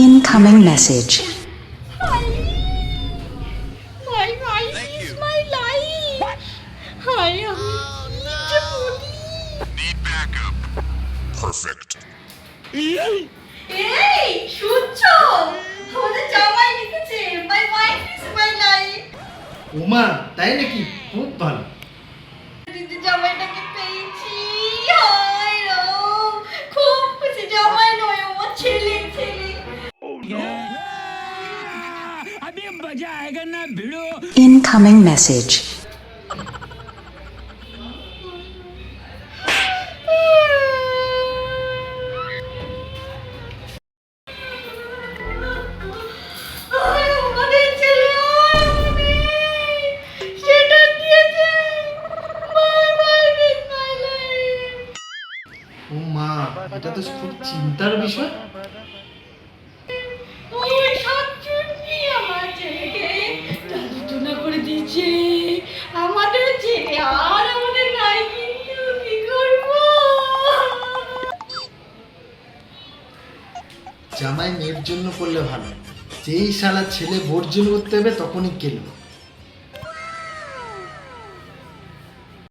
Incoming message. My wife is my life. Hi, Need backup. Perfect. এই শুনছো আমাদের জামাই লিখেছে my wife is my life। ওমা তাই নাকি? খুব ভালো। দিদি জামাইটাকে পেয়েছি হায় রে খুব খুশি জামাই নয় আমার ছেলে ছেলে। अभी मजा आएगा ना भिड़ो। Incoming message. আমাদের ছেলে সেটা দিয়েছে my wife is my life। ও মা, এটা তো খুব চিন্তার বিষয়। ওই শাকচুন্নি আমার ছেলেকে যন্ত্রণা করে দিয়েছে আমাদের ছেলে আর আমাদের নাই কিন্তু কি করবো। জামাই মেয়ের জন্য করলে ভালো, যেই শালা ছেলে বর্জন করতে হবে তখনই গেল।